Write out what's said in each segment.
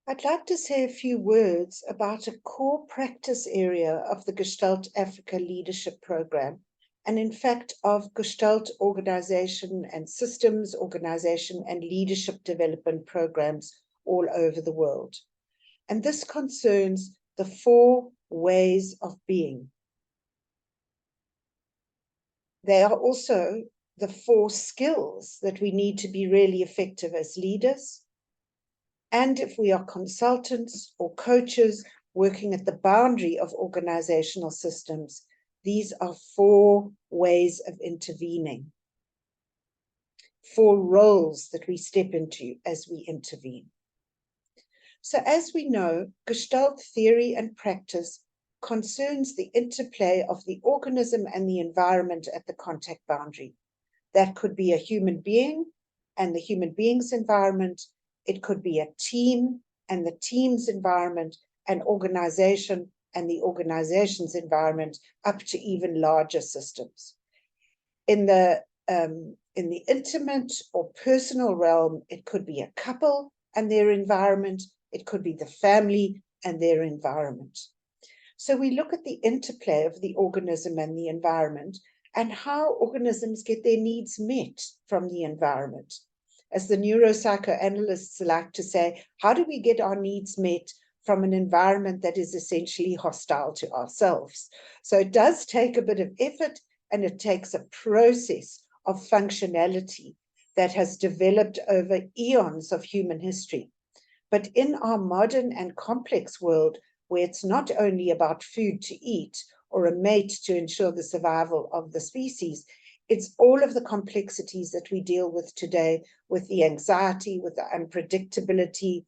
I'd like to say a few words about a core practice area of the Gestalt Africa Leadership Program, and in fact of Gestalt organization and systems organization and leadership development programs all over the world. And this concerns the 4 ways of being. They are also the 4 skills that we need to be really effective as leaders. And if we are consultants or coaches working at the boundary of organizational systems, these are 4 ways of intervening, 4 roles that we step into as we intervene. So as we know, Gestalt theory and practice concerns the interplay of the organism and the environment at the contact boundary. That could be a human being and the human being's environment. It could be a team and the team's environment, an organization and the organization's environment, up to even larger systems. In the intimate or personal realm, it could be a couple and their environment. It could be the family and their environment. So we look at the interplay of the organism and the environment and how organisms get their needs met from the environment. As the neuropsychoanalysts like to say, how do we get our needs met from an environment that is essentially hostile to ourselves? So it does take a bit of effort, and it takes a process of functionality that has developed over eons of human history. But in our modern and complex world, where it's not only about food to eat or a mate to ensure the survival of the species, it's all of the complexities that we deal with today, with the anxiety, with the unpredictability,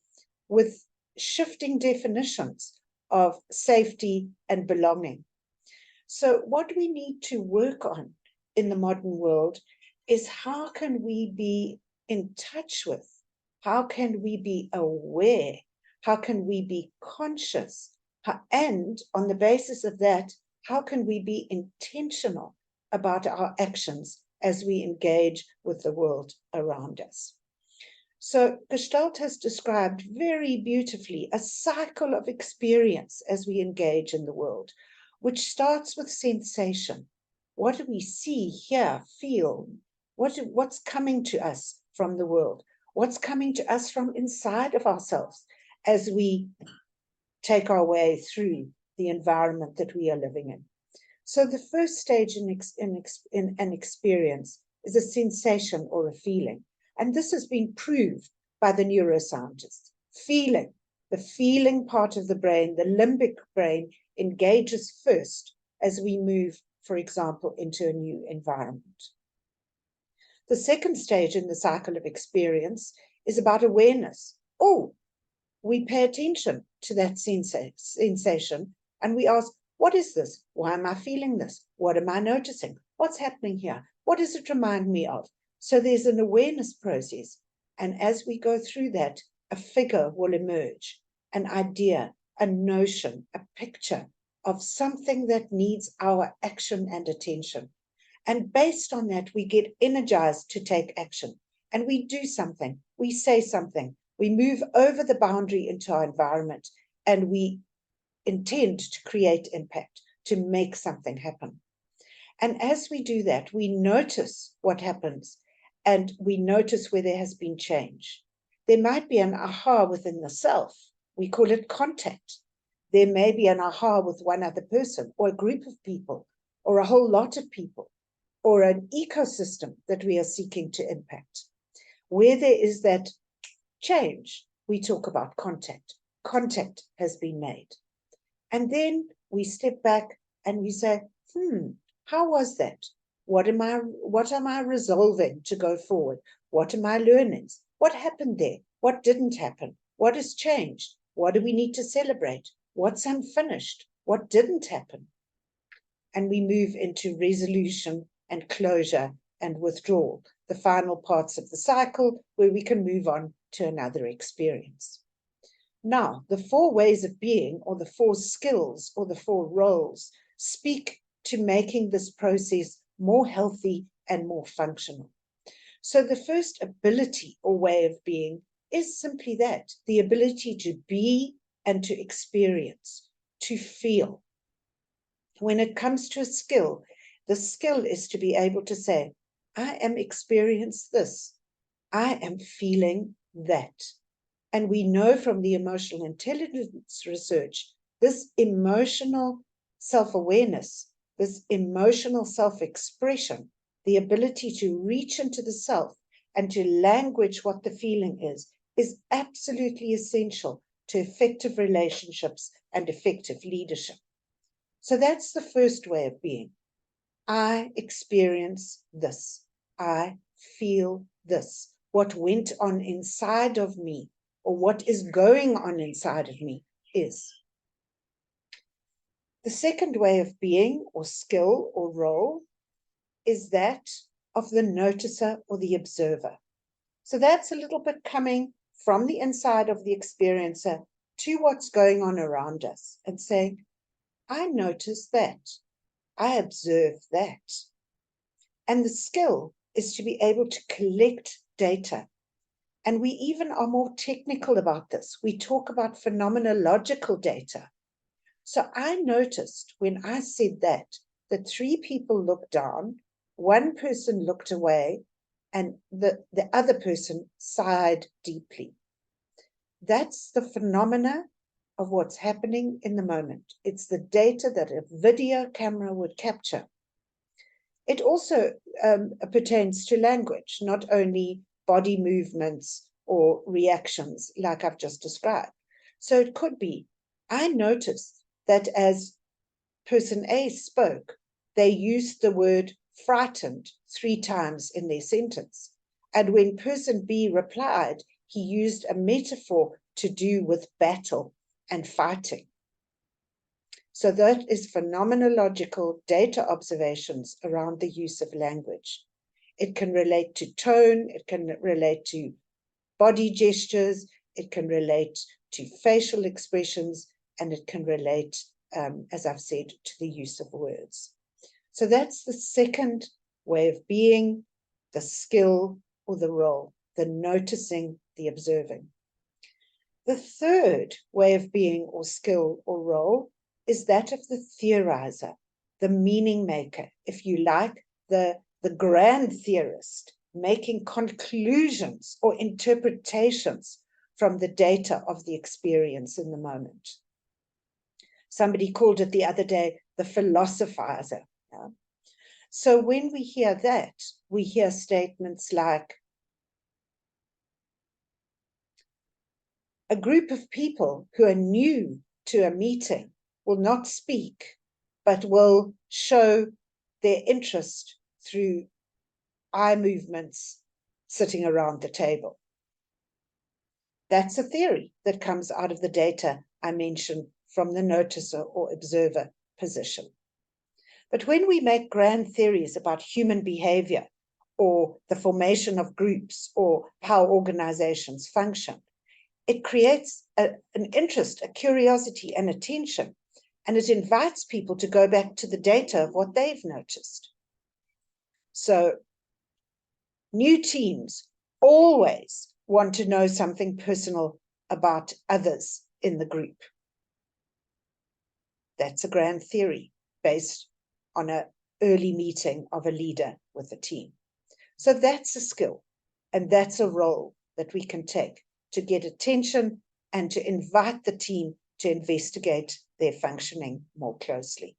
with shifting definitions of safety and belonging. So what we need to work on in the modern world is how can we be in touch with, how can we be aware, how can we be conscious, and on the basis of that, how can we be intentional about our actions as we engage with the world around us? So Gestalt has described very beautifully a cycle of experience as we engage in the world, which starts with sensation. What do we see, hear, feel? What's coming to us from the world? What's coming to us from inside of ourselves as we take our way through the environment that we are living in? So the first stage in an experience is a sensation or a feeling. And this has been proved by the neuroscientists. Feeling, the feeling part of the brain, the limbic brain, engages first as we move, for example, into a new environment. The second stage in the cycle of experience is about awareness. Oh, we pay attention to that sensation and we ask, what is this? Why am I feeling this? What am I noticing? What's happening here? What does it remind me of? So there's an awareness process. And as we go through that, a figure will emerge, an idea, a notion, a picture of something that needs our action and attention. And based on that, we get energized to take action. And we do something, we say something, we move over the boundary into our environment, and we intend to create impact, to make something happen. And as we do that, we notice what happens, and we notice where there has been change. There might be an aha within the self. We call it contact. There may be an aha with one other person, or a group of people, or a whole lot of people, or an ecosystem that we are seeking to impact. Where there is that change, we talk about contact. Contact has been made. And then we step back and we say, how was that? What am I resolving to go forward? What are my learnings? What happened there? What didn't happen? What has changed? What do we need to celebrate? What's unfinished? What didn't happen? And we move into resolution and closure and withdrawal, the final parts of the cycle where we can move on to another experience. Now, the 4 ways of being, or the 4 skills, or the 4 roles, speak to making this process more healthy and more functional. So the first ability or way of being is simply that, the ability to be and to experience, to feel. When it comes to a skill, the skill is to be able to say, I am experiencing this, I am feeling that. And we know from the emotional intelligence research, this emotional self-awareness, this emotional self-expression, the ability to reach into the self and to language what the feeling is absolutely essential to effective relationships and effective leadership. So that's the first way of being. I experience this. I feel this. What went on inside of me, or what is going on inside of me, is. The second way of being, or skill, or role, is that of the noticer or the observer. So that's a little bit coming from the inside of the experiencer to what's going on around us and saying, I notice that. I observe that. And the skill is to be able to collect data. And we even are more technical about this. We talk about phenomenological data. So I noticed when I said that 3 people looked down, 1 person looked away, and the other person sighed deeply. That's the phenomena of what's happening in the moment. It's the data that a video camera would capture. It also pertains to language, not only body movements or reactions like I've just described. So it could be, I noticed that as person A spoke, they used the word frightened 3 times in their sentence. And when person B replied, he used a metaphor to do with battle and fighting. So that is phenomenological data observations around the use of language. It can relate to tone, it can relate to body gestures, it can relate to facial expressions, and it can relate, as I've said, to the use of words. So that's the second way of being, the skill or the role, the noticing, the observing. The third way of being or skill or role is that of the theorizer, the meaning maker, if you like, the grand theorist, making conclusions or interpretations from the data of the experience in the moment. Somebody called it the other day, the philosophizer. Yeah? So when we hear that, we hear statements like, a group of people who are new to a meeting will not speak, but will show their interest through eye movements sitting around the table. That's a theory that comes out of the data I mentioned from the noticer or observer position. But when we make grand theories about human behavior or the formation of groups or how organizations function, it creates an interest, a curiosity, and attention, and it invites people to go back to the data of what they've noticed. So new teams always want to know something personal about others in the group. That's a grand theory based on an early meeting of a leader with a team. So that's a skill, and that's a role that we can take to get attention and to invite the team to investigate their functioning more closely.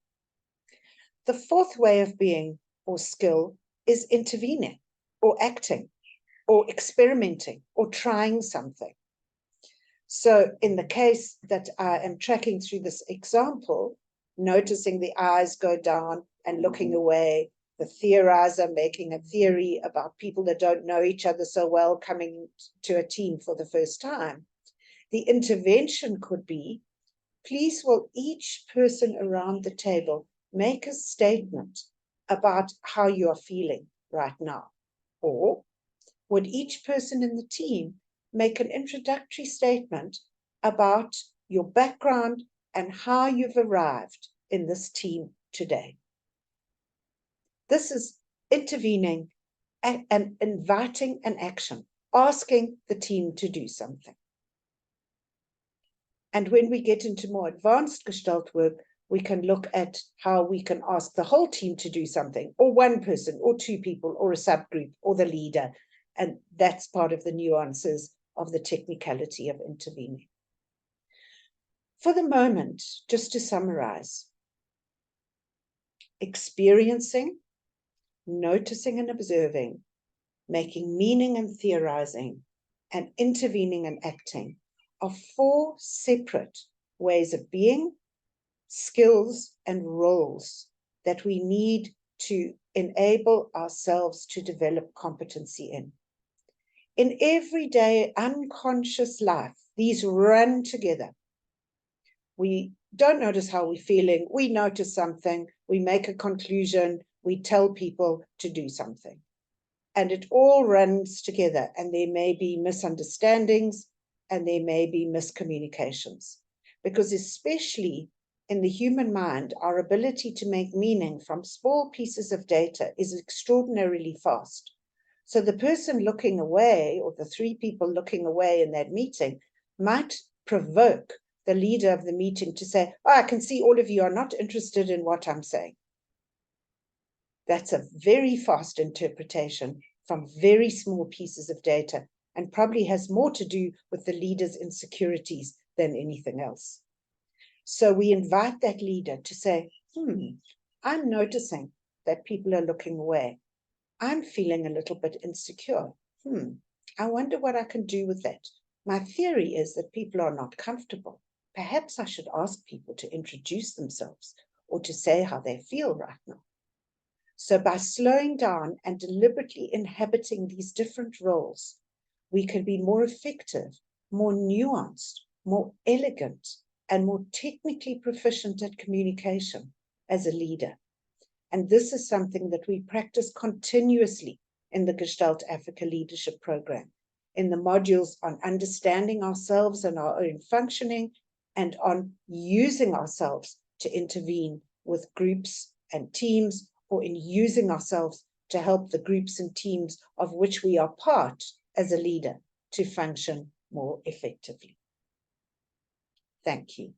The fourth way of being or skill is intervening or acting or experimenting or trying something. So in the case that I am tracking through this example, noticing the eyes go down and looking away, the theorizer making a theory about people that don't know each other so well coming to a team for the first time. The intervention could be, please will each person around the table make a statement about how you are feeling right now? Or would each person in the team make an introductory statement about your background and how you've arrived in this team today? This is intervening and inviting an action, asking the team to do something. And when we get into more advanced Gestalt work, we can look at how we can ask the whole team to do something, or one person, or two people, or a subgroup, or the leader. And that's part of the nuances of the technicality of intervening. For the moment, just to summarize, experiencing, noticing and observing, making meaning and theorizing, and intervening and acting are 4 separate ways of being, skills, and roles that we need to enable ourselves to develop competency in. In everyday unconscious life, these run together. We don't notice how we're feeling. We notice something, we make a conclusion, we tell people to do something. And it all runs together, and there may be misunderstandings and there may be miscommunications. Because especially in the human mind, our ability to make meaning from small pieces of data is extraordinarily fast. So the person looking away, or the 3 people looking away in that meeting, might provoke the leader of the meeting to say, oh, I can see all of you are not interested in what I'm saying. That's a very fast interpretation from very small pieces of data, and probably has more to do with the leader's insecurities than anything else. So we invite that leader to say, I'm noticing that people are looking away. I'm feeling a little bit insecure. I wonder what I can do with that. My theory is that people are not comfortable. Perhaps I should ask people to introduce themselves or to say how they feel right now. So by slowing down and deliberately inhabiting these different roles, we can be more effective, more nuanced, more elegant, and more technically proficient at communication as a leader. And this is something that we practice continuously in the Gestalt Africa Leadership Program, in the modules on understanding ourselves and our own functioning, and on using ourselves to intervene with groups and teams, or in using ourselves to help the groups and teams of which we are part as a leader to function more effectively. Thank you.